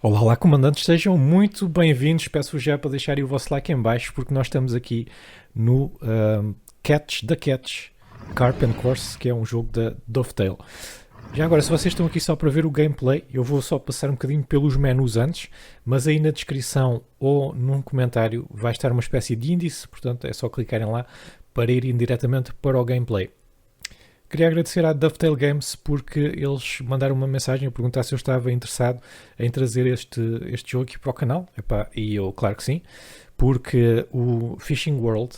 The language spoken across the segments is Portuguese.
Olá, olá, comandantes, sejam muito bem-vindos. Peço-vos já para deixarem o vosso like em baixo, porque nós estamos aqui no Catch the Catch Carp and Course, que é um jogo da Dovetail. Já agora, se vocês estão aqui só para ver o gameplay, eu vou só passar um bocadinho pelos menus antes, mas aí na descrição ou num comentário vai estar uma espécie de índice, portanto é só clicarem lá para irem diretamente para o gameplay. Queria agradecer à Dovetail Games porque eles mandaram uma mensagem a perguntar se eu estava interessado em trazer este jogo aqui para o canal. Epá, e eu, claro que sim, porque o Fishing World,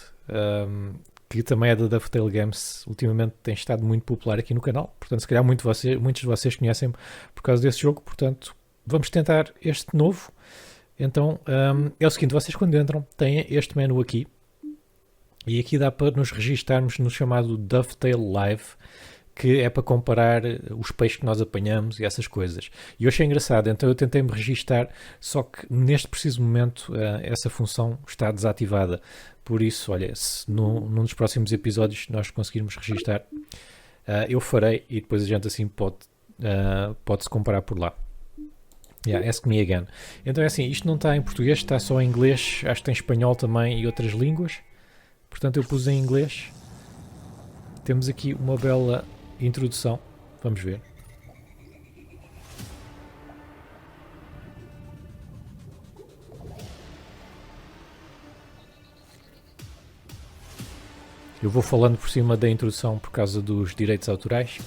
que também é da Dovetail Games, ultimamente tem estado muito popular aqui no canal. Portanto, se calhar muitos de vocês conhecem por causa desse jogo. Portanto, vamos tentar este novo. Então, é o seguinte, vocês quando entram têm este menu aqui. E aqui dá para nos registarmos no chamado Dovetail Live, que é para comparar os peixes que nós apanhamos e essas coisas. E eu achei engraçado, então eu tentei me registar, só que neste preciso momento essa função está desativada. Por isso, olha, se num dos próximos episódios nós conseguirmos registar, eu farei e depois a gente assim pode-se comparar por lá. Yeah, ask me again. Então é assim, isto não está em português, está só em inglês, acho que tem espanhol também e outras línguas. Portanto, eu pus em inglês. Temos aqui uma bela introdução. Vamos ver. Eu vou falando por cima da introdução por causa dos direitos autorais.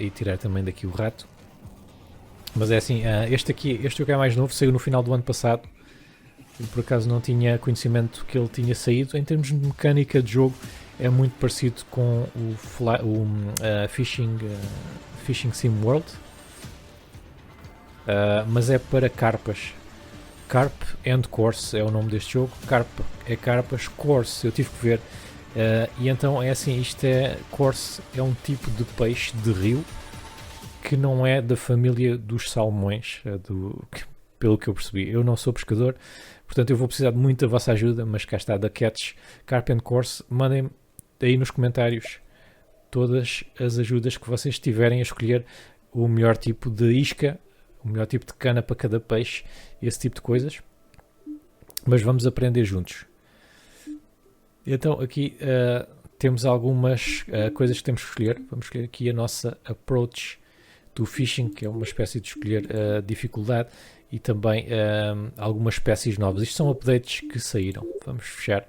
E tirar também daqui o rato. Mas é assim, este jogo é mais novo, saiu no final do ano passado. Eu por acaso não tinha conhecimento que ele tinha saído. Em termos de mecânica de jogo, é muito parecido com o Fishing Sim World, mas é para carpas. Carp and Course é o nome deste jogo. Carp é carpas, Course eu tive que ver. E então é assim, Course é um tipo de peixe de rio que não é da família dos salmões, pelo que eu percebi. Eu não sou pescador, portanto eu vou precisar de muita vossa ajuda, mas cá está, da Catch Carp and Course. Mandem aí nos comentários todas as ajudas que vocês tiverem a escolher o melhor tipo de isca, o melhor tipo de cana para cada peixe, esse tipo de coisas. Mas vamos aprender juntos. Então aqui temos algumas coisas que temos que escolher. Vamos escolher aqui a nossa Approach to Fishing, que é uma espécie de escolher a dificuldade, e também algumas espécies novas. Isto são updates que saíram. Vamos fechar.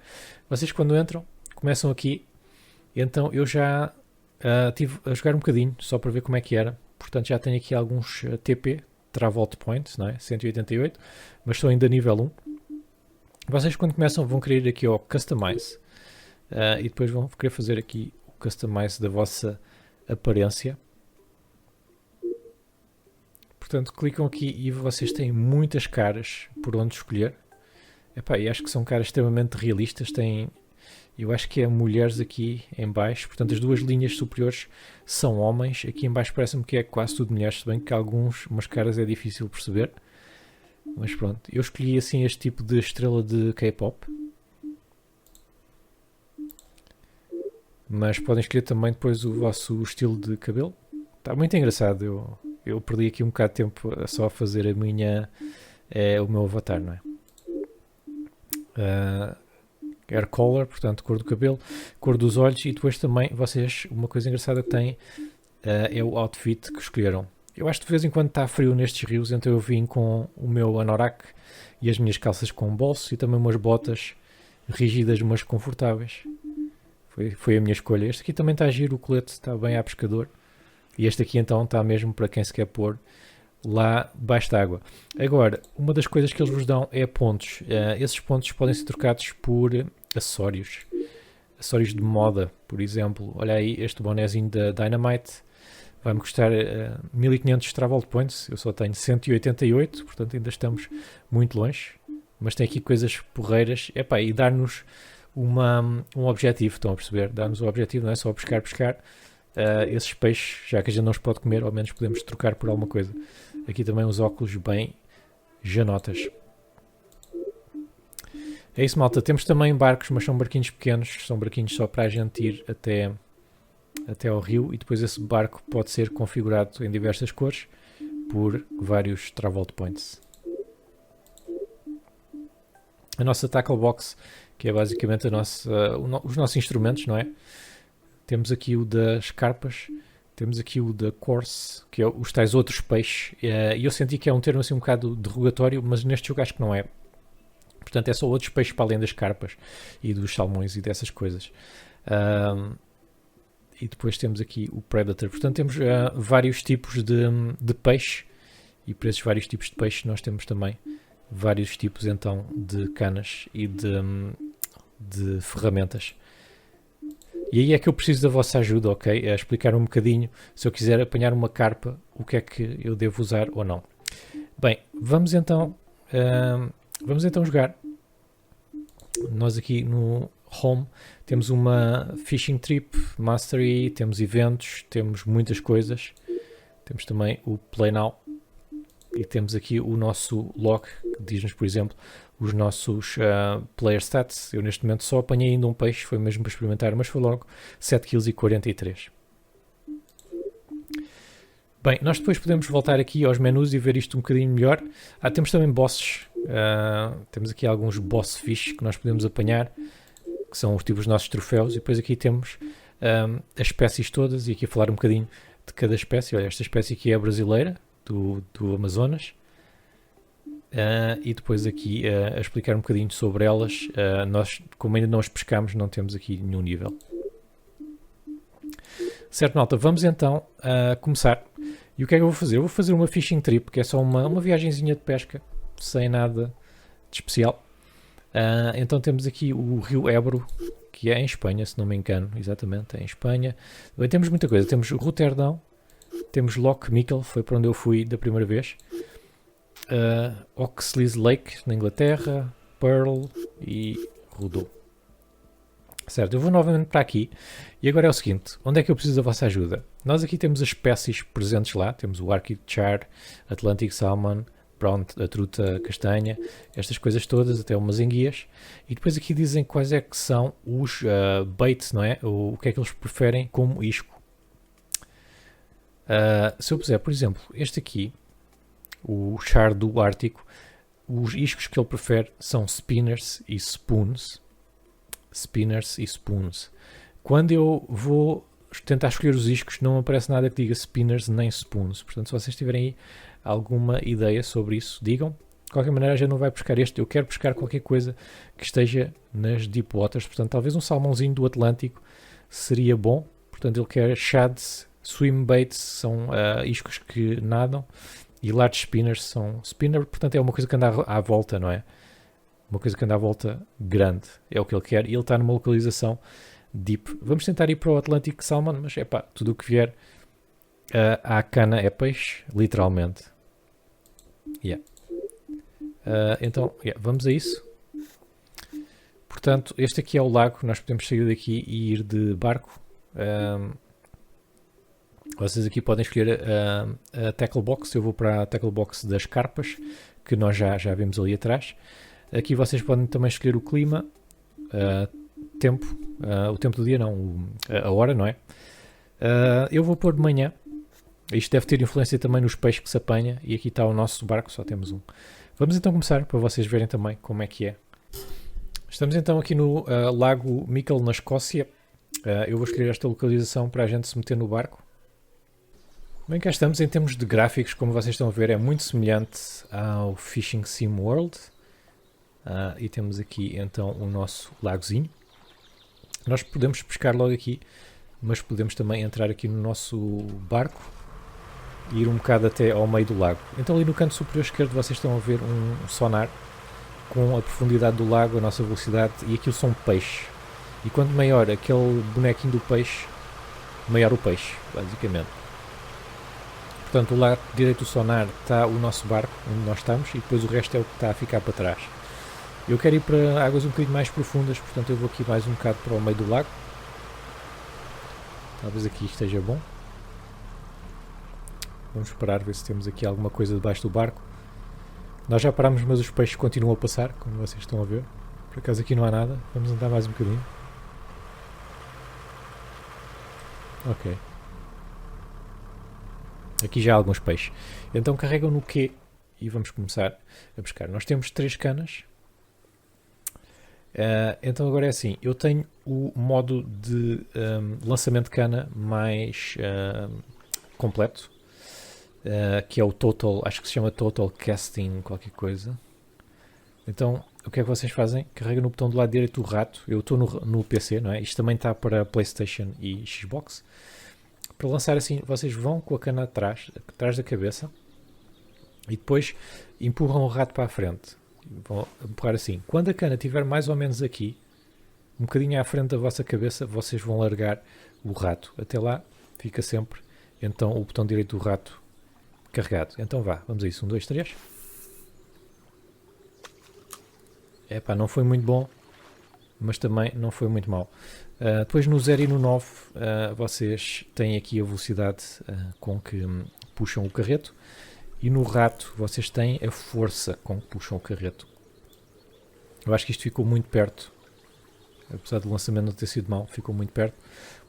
Vocês quando entram, começam aqui. Então eu já estive a jogar um bocadinho, só para ver como é que era. Portanto já tenho aqui alguns TP, Travel Points, não é? 188, mas estou ainda nível 1. Vocês quando começam vão querer ir aqui ao Customize. E depois vão querer fazer aqui o Customize da vossa aparência. Portanto, clicam aqui e vocês têm muitas caras por onde escolher. Epá, e acho que são caras extremamente realistas. Eu acho que é mulheres aqui em baixo. Portanto, as duas linhas superiores são homens. Aqui em baixo parece-me que é quase tudo mulheres, se bem que umas caras é difícil perceber. Mas pronto, eu escolhi assim este tipo de estrela de K-pop. Mas podem escolher também depois o vosso estilo de cabelo. Está muito engraçado. Eu perdi aqui um bocado de tempo só a fazer o meu avatar, não é? Hair color, portanto, cor do cabelo, cor dos olhos, e depois também vocês, uma coisa engraçada que têm é o outfit que escolheram. Eu acho que de vez em quando está frio nestes rios, então eu vim com o meu anorak e as minhas calças com bolso e também umas botas rígidas, mas confortáveis. Foi a minha escolha. Este aqui também está a giro, o colete está bem a pescador. E este aqui então está mesmo para quem se quer pôr lá debaixo da água. Agora, uma das coisas que eles vos dão é pontos. Esses pontos podem ser trocados por acessórios. Acessórios de moda, por exemplo. Olha aí, este bonézinho da Dynamite vai-me custar 1500 Travel Points. Eu só tenho 188, portanto ainda estamos muito longe. Mas tem aqui coisas porreiras. Epá, e dar-nos um objetivo, estão a perceber? Dar-nos um objetivo, não é só pescar. Esses peixes, já que a gente não os pode comer, ao menos podemos trocar por alguma coisa. Aqui também os óculos bem janotas. É isso, malta. Temos também barcos, mas são barquinhos pequenos. São barquinhos só para a gente ir até ao rio. E depois esse barco pode ser configurado em diversas cores. por vários travel points. A nossa tackle box, que é basicamente os nossos instrumentos, não é? Temos aqui o das carpas, temos aqui o da course, que é os tais outros peixes, e eu senti que é um termo assim um bocado derrogatório, mas neste jogo acho que não é. Portanto, é só outros peixes para além das carpas e dos salmões e dessas coisas. E depois temos aqui o Predator. Portanto, temos vários tipos de peixe, e para esses vários tipos de peixe nós temos também vários tipos então de canas e de ferramentas. E aí é que eu preciso da vossa ajuda, ok? A explicar um bocadinho, se eu quiser apanhar uma carpa, o que é que eu devo usar ou não. Bem, vamos então jogar. Nós aqui no Home temos uma Fishing Trip, Mastery, temos eventos, temos muitas coisas. Temos também o Play Now. E temos aqui o nosso log, que diz-nos, por exemplo, os nossos player stats. Eu neste momento só apanhei ainda um peixe, foi mesmo para experimentar, mas foi logo 7,43 kg. Bem, nós depois podemos voltar aqui aos menus e ver isto um bocadinho melhor. Temos também bosses, temos aqui alguns boss fish que nós podemos apanhar, que são os tipos dos nossos troféus, e depois aqui temos as espécies todas, e aqui a falar um bocadinho de cada espécie. Olha, esta espécie aqui é a brasileira, do Amazonas, e depois aqui a explicar um bocadinho sobre elas. Nós, como ainda não as pescamos, não temos aqui nenhum nível. Certo, malta, vamos então começar. E o que é que eu vou fazer? Eu vou fazer uma fishing trip, que é só uma viagenzinha de pesca, sem nada de especial. Então temos aqui o Rio Ebro, que é em Espanha, se não me engano, exatamente, é em Espanha. Bem, temos muita coisa, temos Roterdão, temos Loch Mickle, foi para onde eu fui da primeira vez. Oxley's Lake, na Inglaterra, Pearl e Rodou. Certo, eu vou novamente para aqui. E agora é o seguinte, onde é que eu preciso da vossa ajuda? Nós aqui temos as espécies presentes lá, temos o Arctic Char, Atlantic Salmon, Brown, a truta castanha, estas coisas todas, até umas enguias. E depois aqui dizem quais é que são os baits, não é? O que é que eles preferem como isco. Se eu puser, por exemplo, este aqui, o char do Ártico, os iscos que ele prefere são spinners e spoons. Spinners e spoons. Quando eu vou tentar escolher os iscos, não aparece nada que diga spinners nem spoons. Portanto, se vocês tiverem aí alguma ideia sobre isso, digam. De qualquer maneira, já não vai pescar este. Eu quero pescar qualquer coisa que esteja nas deep waters. Portanto, talvez um salmãozinho do Atlântico seria bom. Portanto, ele quer shads, swim baits, são iscos que nadam. E large spinners são... Spinner, portanto, é uma coisa que anda à volta, não é? Uma coisa que anda à volta grande. É o que ele quer. E ele está numa localização deep. Vamos tentar ir para o Atlantic Salmon, mas é pá, tudo o que vier à cana é peixe, literalmente. Yeah. Então, vamos a isso. Portanto, este aqui é o lago. Nós podemos sair daqui e ir de barco. Vocês aqui podem escolher a tackle box. Eu vou para a tackle box das carpas, que nós já vimos ali atrás. Aqui vocês podem também escolher o clima, tempo, o tempo do dia não, a hora, não é? Eu vou pôr de manhã. Isto deve ter influência também nos peixes que se apanha. E aqui está o nosso barco, só temos um. Vamos então começar, para vocês verem também como é que é. Estamos então aqui no Lago Mickle, na Escócia. Eu vou escolher esta localização para a gente se meter no barco. Bem, cá estamos. Em termos de gráficos, como vocês estão a ver, é muito semelhante ao Fishing Sim World. E temos aqui então o nosso lagozinho. Nós podemos pescar logo aqui, mas podemos também entrar aqui no nosso barco e ir um bocado até ao meio do lago. Então ali no canto superior esquerdo vocês estão a ver um sonar com a profundidade do lago, a nossa velocidade, e aquilo são peixes. E quanto maior aquele bonequinho do peixe, maior o peixe, basicamente. Portanto, o lado direito do sonar está o nosso barco, onde nós estamos, e depois o resto é o que está a ficar para trás. Eu quero ir para águas um bocadinho mais profundas, portanto eu vou aqui mais um bocado para o meio do lago. Talvez aqui esteja bom. Vamos parar, ver se temos aqui alguma coisa debaixo do barco. Nós já paramos, mas os peixes continuam a passar, como vocês estão a ver. Por acaso aqui não há nada, vamos andar mais um bocadinho. Ok. Aqui já há alguns peixes. Então carregam no Q e vamos começar a pescar. Nós temos 3 canas. Então agora é assim, eu tenho o modo de lançamento de cana mais completo, que é o Total, acho que se chama Total Casting qualquer coisa. Então o que é que vocês fazem? Carregam no botão do lado direito do rato. Eu estou no PC, não é? Isto também está para PlayStation e Xbox. Para lançar assim, vocês vão com a cana atrás da cabeça e depois empurram o rato para a frente. Vão empurrar assim. Quando a cana estiver mais ou menos aqui, um bocadinho à frente da vossa cabeça, vocês vão largar o rato. Até lá fica sempre então o botão direito do rato carregado. Então vá, vamos a isso. 1, 2, 3. Epá, não foi muito bom, mas também não foi muito mau. Depois no 0 e no 9 vocês têm aqui a velocidade com que puxam o carreto. E no rato vocês têm a força com que puxam o carreto. Eu acho que isto ficou muito perto. Apesar do lançamento não ter sido mau, ficou muito perto.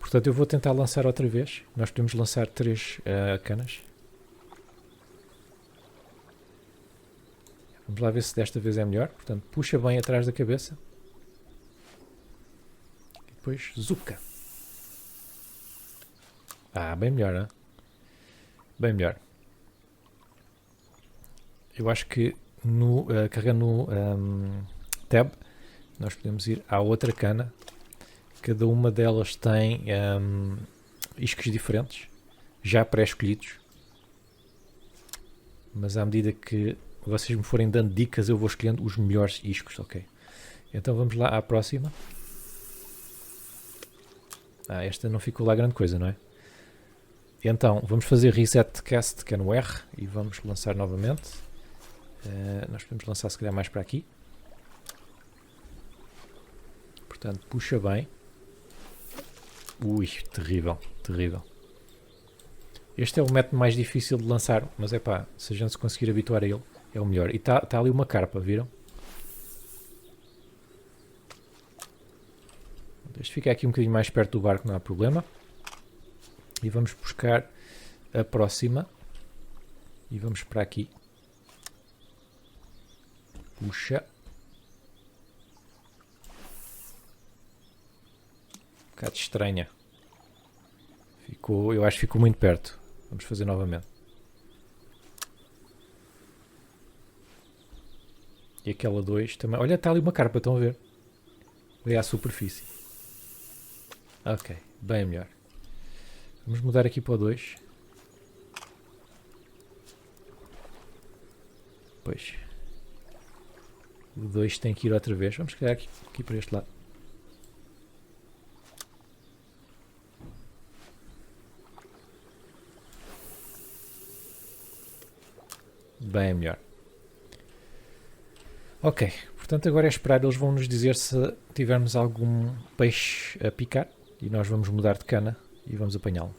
Portanto eu vou tentar lançar outra vez. Nós podemos lançar 3 canas. Vamos lá ver se desta vez é melhor. Portanto, puxa bem atrás da cabeça. E depois zuca. Bem melhor, não é? Bem melhor. Eu acho que carregando no tab, nós podemos ir à outra cana. Cada uma delas tem iscos diferentes, já pré-escolhidos. Mas à medida que vocês me forem dando dicas, eu vou escolhendo os melhores iscos, ok? Então vamos lá à próxima. Esta não ficou lá grande coisa, não é? Então vamos fazer reset cast, que é no R, e vamos lançar novamente. Nós podemos lançar se calhar mais para aqui. Portanto, puxa bem. Ui, terrível, terrível. Este é o método mais difícil de lançar, mas é pá, se a gente se conseguir habituar a ele, é o melhor. E está ali uma carpa, viram? Este fica aqui um bocadinho mais perto do barco, não há problema. E vamos buscar a próxima. E vamos para aqui. Puxa. Um bocado estranha. Eu acho que ficou muito perto. Vamos fazer novamente. E aquela 2 também. Olha, está ali uma carpa, estão a ver? Veio à superfície. Ok, bem melhor. Vamos mudar aqui para o 2. Pois. O 2 tem que ir outra vez. Vamos calhar aqui para este lado. Bem melhor. Ok, portanto agora é esperar. Eles vão nos dizer se tivermos algum peixe a picar. E nós vamos mudar de cana e vamos apanhá-lo.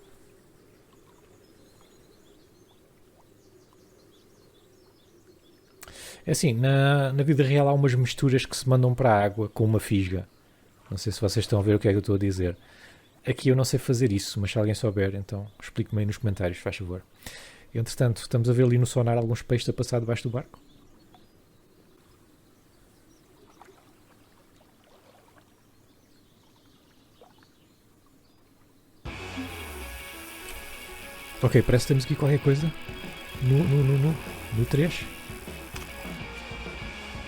É assim, na vida real há umas misturas que se mandam para a água com uma fisga. Não sei se vocês estão a ver o que é que eu estou a dizer. Aqui eu não sei fazer isso, mas se alguém souber, então explique-me aí nos comentários, faz favor. Entretanto, estamos a ver ali no sonar alguns peixes a passar debaixo do barco. Ok, parece que temos aqui qualquer coisa. No 3.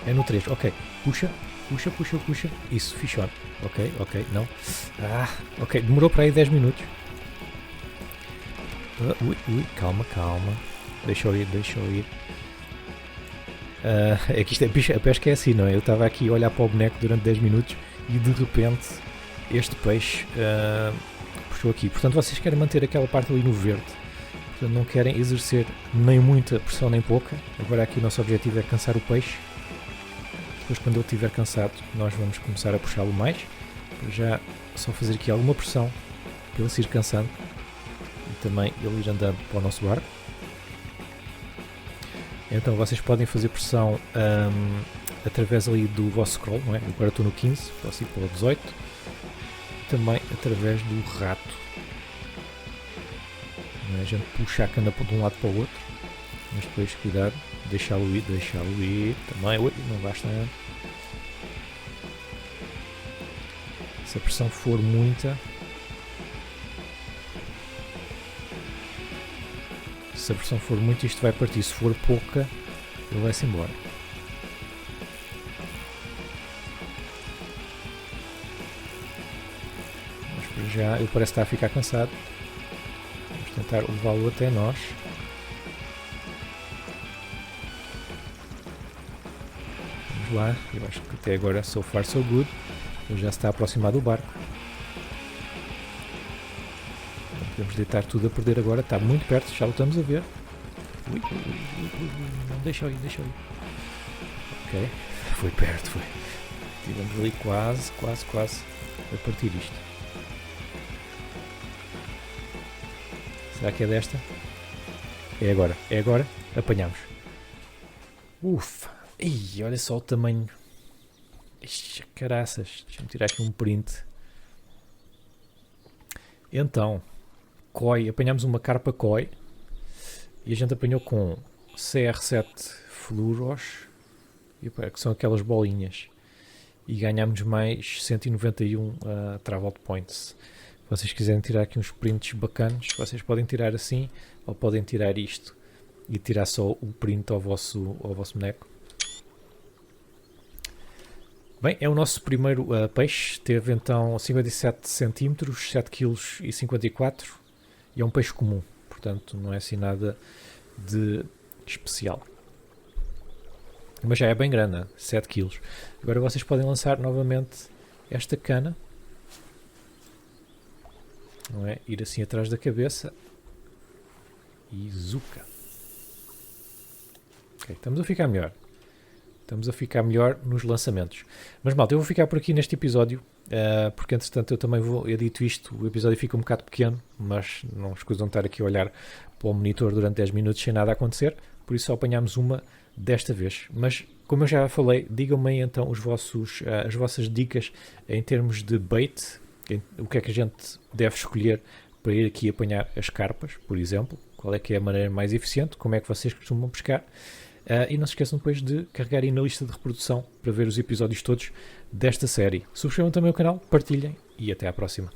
É no 3, ok. Puxa. Isso, fish on. Ok, não. Ok, demorou para aí 10 minutos. Calma. Deixa eu ir. É que a pesca é assim, não é? Eu estava aqui a olhar para o boneco durante 10 minutos e de repente este peixe puxou aqui. Portanto, vocês querem manter aquela parte ali no verde. Portanto, não querem exercer nem muita pressão nem pouca. Agora aqui o nosso objetivo é cansar o peixe. Depois, quando ele estiver cansado, nós vamos começar a puxá-lo mais. Para já só fazer aqui alguma pressão para ele se ir cansando. E também ele ir andando para o nosso barco. Então vocês podem fazer pressão através ali do vosso scroll, não é? Agora estou no 15, posso ir para o 18. Também através do rato. não é? A gente puxa a cana de um lado para o outro, mas depois cuidado, deixá-lo ir também. Ui, não basta nada. Se a pressão for muita, isto vai partir. Se for pouca, ele vai-se embora. Mas para já ele parece estar a ficar cansado. Vamos tentar levá-lo até nós. Vamos lá, eu acho que até agora so far so good. Ele já está aproximado do barco. Não podemos deitar tudo a perder agora, está muito perto, já o estamos a ver. Ui, não, deixa eu ir. Ok, foi perto, foi. Estivemos ali quase a partir isto. Será que é desta? É agora, apanhamos. Ufa, ih, olha só o tamanho. Ixi, caraças, deixa-me tirar aqui um print. Então, koi, apanhámos uma carpa koi e a gente apanhou com CR7 fluoros, que são aquelas bolinhas, e ganhámos mais 191 travel points. Se vocês quiserem tirar aqui uns prints bacanos, vocês podem tirar assim, ou podem tirar isto e tirar só o print ao vosso boneco. Bem, é o nosso primeiro peixe, teve então 57 cm, 7 kg e 54, e é um peixe comum, portanto não é assim nada de especial. Mas já é bem grande, né? 7 kg. Agora vocês podem lançar novamente esta cana, não é? Ir assim atrás da cabeça e zuca. Ok, estamos a ficar melhor. Estamos a ficar melhor nos lançamentos. Mas malta, eu vou ficar por aqui neste episódio, porque entretanto eu também edito isto, o episódio fica um bocado pequeno, mas não escusam estar aqui a olhar para o monitor durante 10 minutos sem nada a acontecer, por isso só apanhámos uma desta vez. Mas como eu já falei, digam-me aí então as vossas dicas em termos de bait, o que é que a gente deve escolher para ir aqui apanhar as carpas, por exemplo, qual é que é a maneira mais eficiente, como é que vocês costumam pescar. E não se esqueçam depois de carregarem na lista de reprodução para ver os episódios todos desta série. Subscrevam também o canal, partilhem e até à próxima.